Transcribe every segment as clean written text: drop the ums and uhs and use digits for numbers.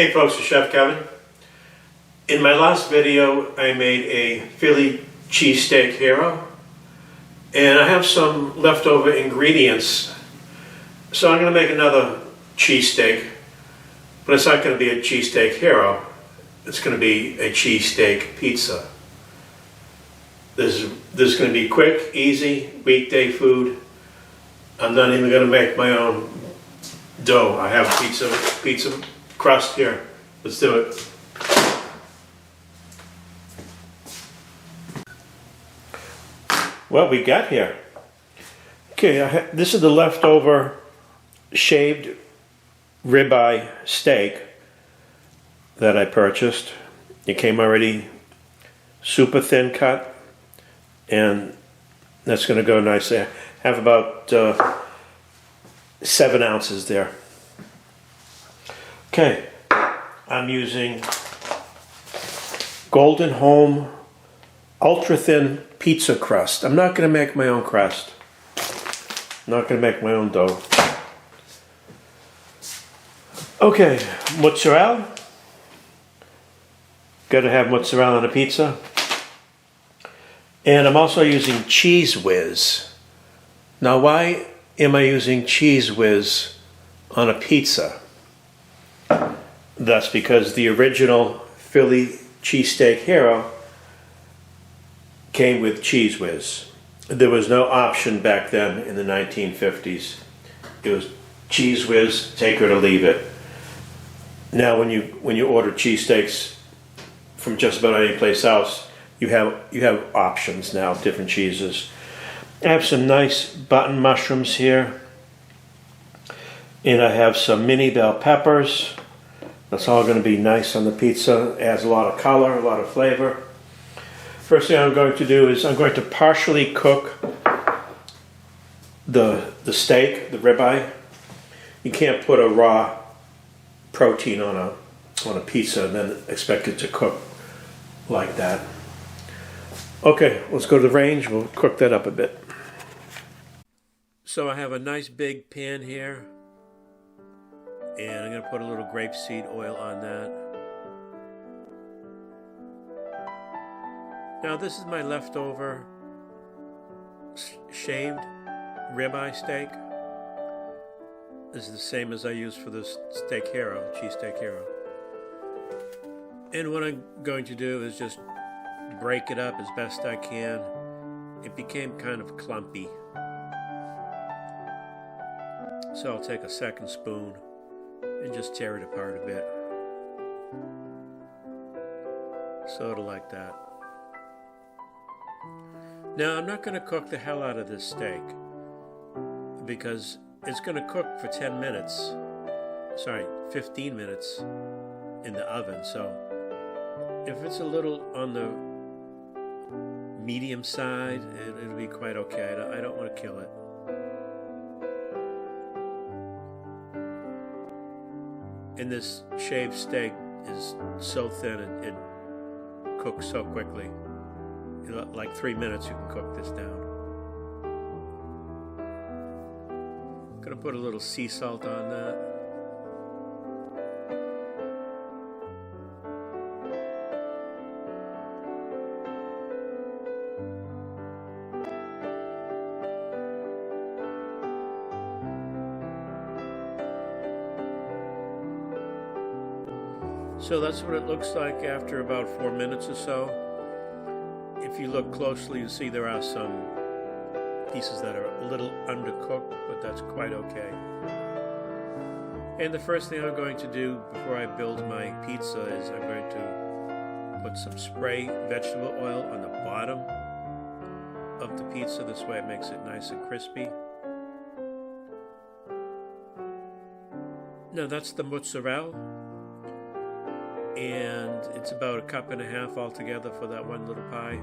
Hey folks, it's Chef Kevin. In my last video I made a Philly cheesesteak hero, and I have some leftover ingredients, so I'm going to make another cheesesteak, but it's not going to be a cheesesteak hero, it's going to be a cheesesteak pizza. This is going to be quick, easy, weekday food. I'm not even going to make my own dough. I have pizza crust here. Let's do it. What we got here? Okay, this is the leftover shaved ribeye steak that I purchased. It came already super thin cut, and that's going to go nicely. I have about 7 ounces there. Okay, I'm using Golden Home ultra thin pizza crust. I'm not going to make my own crust. I'm not going to make my own dough. Okay, mozzarella. Got to have mozzarella on a pizza. And I'm also using Cheese Whiz. Now, why am I using Cheese Whiz on a pizza? That's because the original Philly cheesesteak hero came with Cheese Whiz. There was no option back then in the 1950s. It was Cheese Whiz, take it or leave it. Now when you order cheesesteaks from just about any place else, you have options now, different cheeses. I have some nice button mushrooms here, and I have some mini bell peppers. That's all going to be nice on the pizza. It adds a lot of color, a lot of flavor. First thing I'm going to do is I'm going to partially cook the steak, the ribeye. You can't put a raw protein on a pizza and then expect it to cook like that. Okay, let's go to the range. We'll cook that up a bit. So I have a nice big pan here, and I'm going to put a little grapeseed oil on that. Now this is my leftover shaved ribeye steak. This is the same as I used for the steak hero, cheesesteak hero. And what I'm going to do is just break it up as best I can. It became kind of clumpy. So I'll take a second spoon and just tear it apart a bit. Sort of like that. Now I'm not going to cook the hell out of this steak because it's going to cook for 15 minutes in the oven. So if it's a little on the medium side, it'll be quite okay. I don't want to kill it. And this shaved steak is so thin and cooks so quickly. In like 3 minutes you can cook this down. Gonna put a little sea salt on that. So that's what it looks like after about 4 minutes or so. If you look closely, you see there are some pieces that are a little undercooked, but that's quite okay. And the first thing I'm going to do before I build my pizza is I'm going to put some spray vegetable oil on the bottom of the pizza. This way it makes it nice and crispy. Now that's the mozzarella. And it's about 1.5 cups altogether for that one little pie.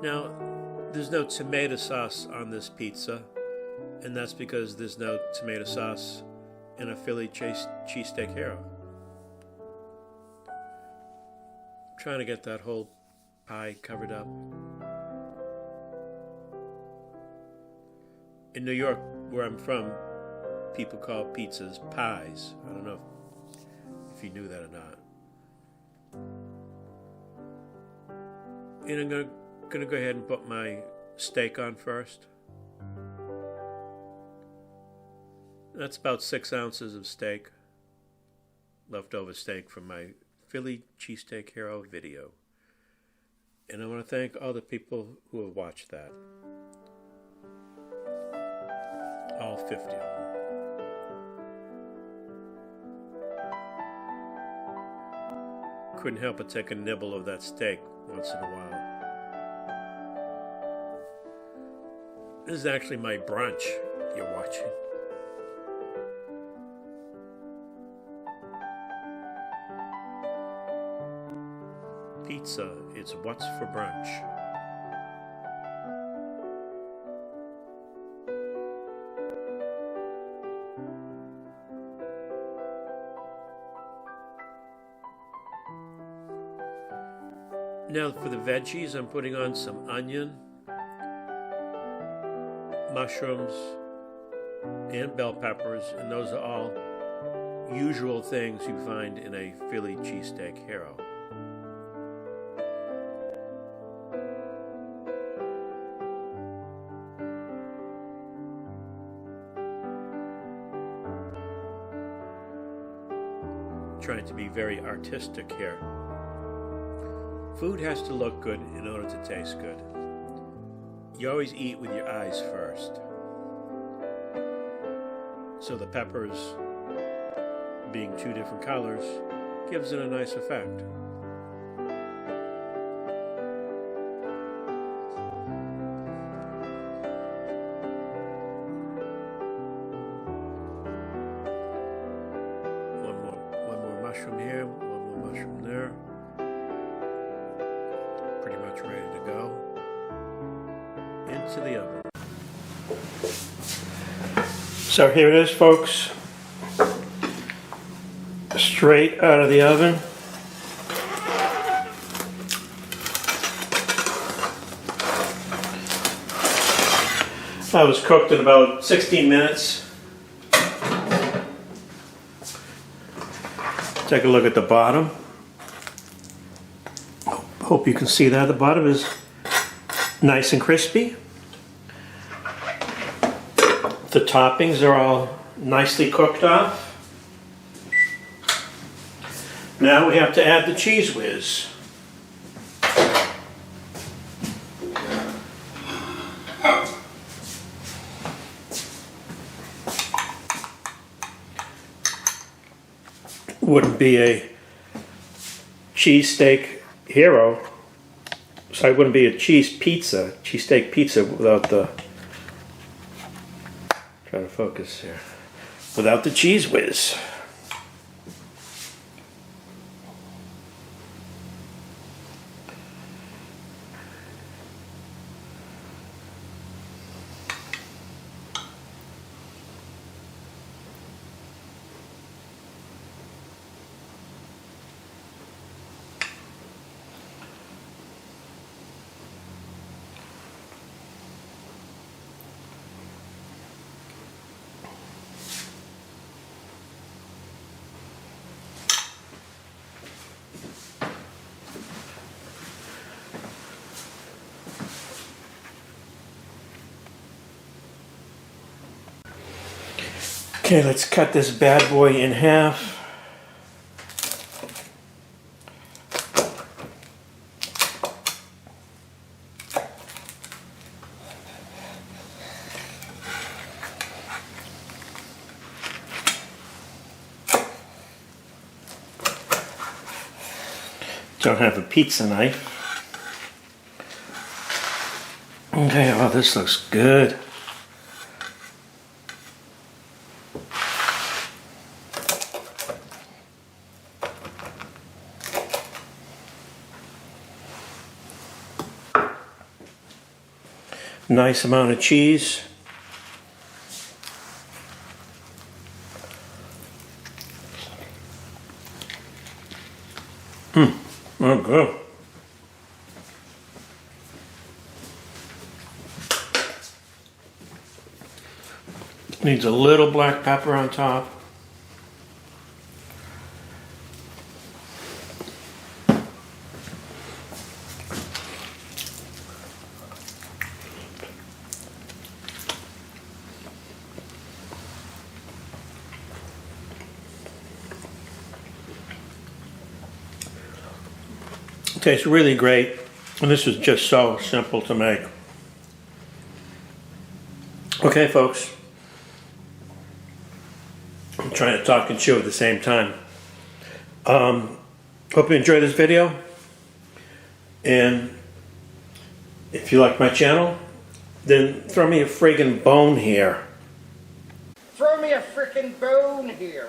Now, there's no tomato sauce on this pizza, and that's because there's no tomato sauce in a Philly cheesesteak hero. I'm trying to get that whole pie covered up. In New York, where I'm from, people call pizzas pies. I don't know if you knew that or not. And I'm gonna go ahead and put my steak on first. That's about 6 ounces of steak, leftover steak from my Philly Cheesesteak Hero video. And I want to thank all the people who have watched that. All 50 of them. Couldn't help but take a nibble of that steak once in a while. This is actually my brunch you're watching. Pizza, it's what's for brunch. Now for the veggies, I'm putting on some onion, mushrooms, and bell peppers, and those are all usual things you find in a Philly Cheesesteak Hero. Trying to be very artistic here. Food has to look good in order to taste good. You always eat with your eyes first. So the peppers, being 2 different colors, gives it a nice effect. One more mushroom here, one more mushroom there. Pretty much ready to go. Into the oven. So here it is, folks. Straight out of the oven. I was cooked in about 16 minutes. Take a look at the bottom. Hope you can see that. The bottom is nice and crispy. The toppings are all nicely cooked off. Now we have to add the Cheese Whiz. Wouldn't be a cheesesteak hero, so it wouldn't be a cheesesteak pizza without the, try to focus here, without the Cheese Whiz. Okay, let's cut this bad boy in half. Don't have a pizza knife. Okay, oh, this looks good. Nice amount of cheese. Oh, good. Needs a little black pepper on top. Tastes really great, and this is just so simple to make. Okay, folks, I'm trying to talk and chew at the same time. Hope you enjoyed this video, and if you like my channel, then throw me a friggin' bone here. Throw me a frickin' bone here.